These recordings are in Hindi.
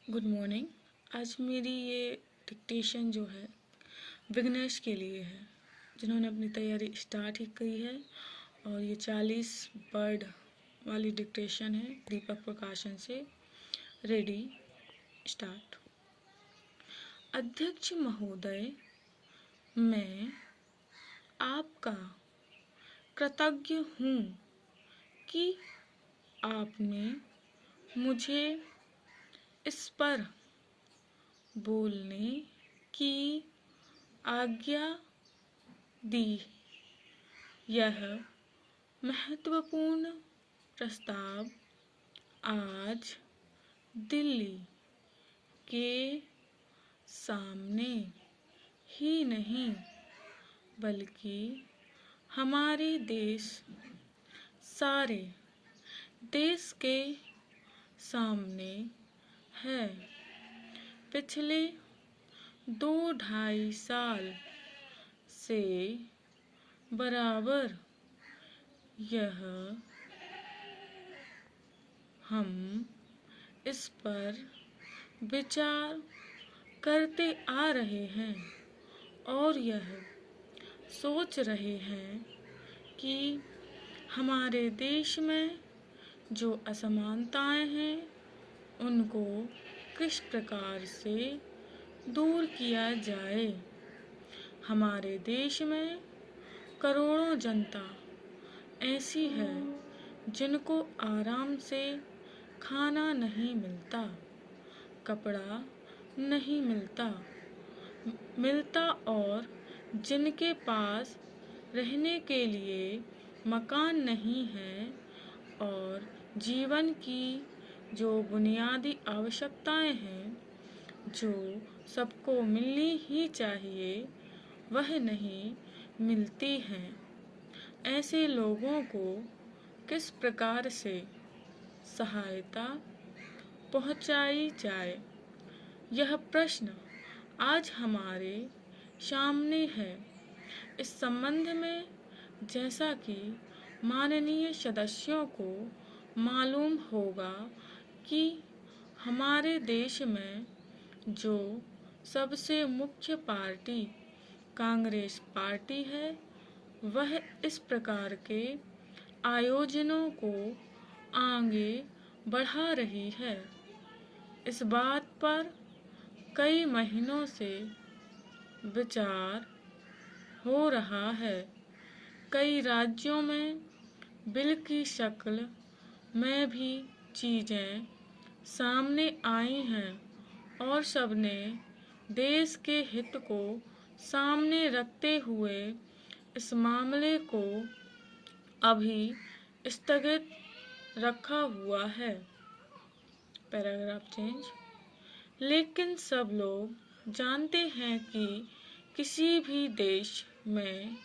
Good morning. आज मेरी ये डिक्टेशन जो है बिगनर्स के लिए है, जिन्होंने अपनी तैयारी स्टार्ट ही की है। और ये 40 वर्ड वाली डिक्टेशन है, दीपक प्रकाशन से। Ready, start. अध्यक्ष महोदय, मैं आपका कृतज्ञ हूँ कि आपने मुझे इस पर बोलने की आज्ञा दी। यह महत्वपूर्ण प्रस्ताव आज दिल्ली के सामने ही नहीं बल्कि हमारे सारे देश के सामने है। पिछले 2-2.5 साल से बराबर यह हम इस पर विचार करते आ रहे हैं और यह सोच रहे हैं कि हमारे देश में जो असमानताएं हैं उनको किस प्रकार से दूर किया जाए। हमारे देश में करोड़ों जनता ऐसी है जिनको आराम से खाना नहीं मिलता, कपड़ा नहीं मिलता और जिनके पास रहने के लिए मकान नहीं है और जीवन की जो बुनियादी आवश्यकताएं हैं जो सबको मिलनी ही चाहिए वह नहीं मिलती हैं। ऐसे लोगों को किस प्रकार से सहायता पहुंचाई जाए, यह प्रश्न आज हमारे सामने है। इस संबंध में जैसा कि माननीय सदस्यों को मालूम होगा कि हमारे देश में जो सबसे मुख्य पार्टी कांग्रेस पार्टी है, वह इस प्रकार के आयोजनों को आगे बढ़ा रही है। इस बात पर कई महीनों से विचार हो रहा है। कई राज्यों में बिल की शक्ल में भी चीजें सामने आई हैं और सबने देश के हित को सामने रखते हुए इस मामले को अभी स्थगित रखा हुआ है। Paragraph change. लेकिन सब लोग जानते हैं कि किसी भी देश में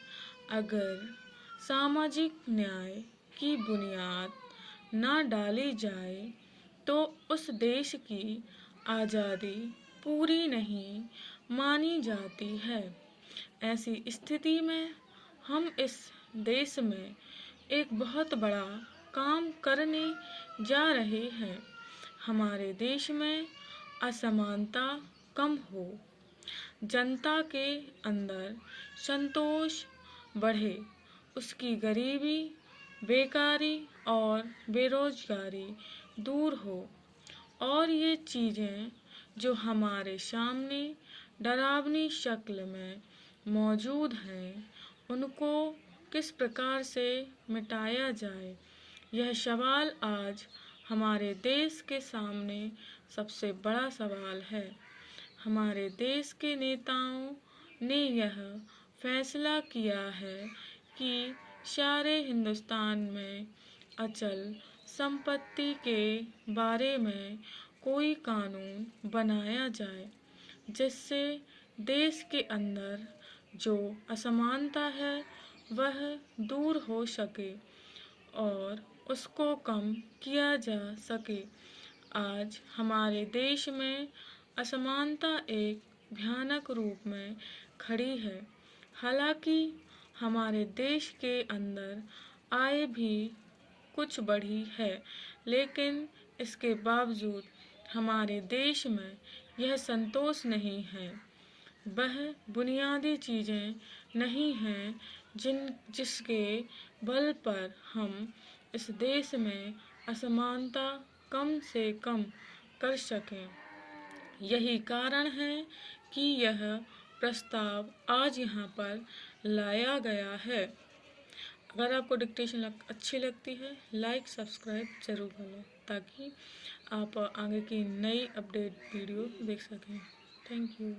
अगर सामाजिक न्याय की बुनियाद ना डाली जाए तो उस देश की आज़ादी पूरी नहीं मानी जाती है। ऐसी स्थिति में हम इस देश में एक बहुत बड़ा काम करने जा रहे हैं। हमारे देश में असमानता कम हो, जनता के अंदर संतोष बढ़े, उसकी गरीबी, बेकारी और बेरोजगारी दूर हो और ये चीज़ें जो हमारे सामने डरावनी शक्ल में मौजूद हैं उनको किस प्रकार से मिटाया जाए, यह सवाल आज हमारे देश के सामने सबसे बड़ा सवाल है। हमारे देश के नेताओं ने यह फैसला किया है कि सारे हिंदुस्तान में अचल संपत्ति के बारे में कोई कानून बनाया जाए जिससे देश के अंदर जो असमानता है वह दूर हो सके और उसको कम किया जा सके। आज हमारे देश में असमानता एक भयानक रूप में खड़ी है। हालांकि हमारे देश के अंदर आय भी कुछ बढ़ी है, लेकिन इसके बावजूद हमारे देश में यह संतोष नहीं है। वह बुनियादी चीज़ें नहीं हैं जिसके बल पर हम इस देश में असमानता कम से कम कर सकें। यही कारण है कि यह प्रस्ताव आज यहाँ पर लाया गया है। अगर आपको डिक्टेशन अच्छी लगती है, लाइक सब्सक्राइब जरूर करें ताकि आप आगे की नई अपडेट वीडियो देख सकें। Thank you.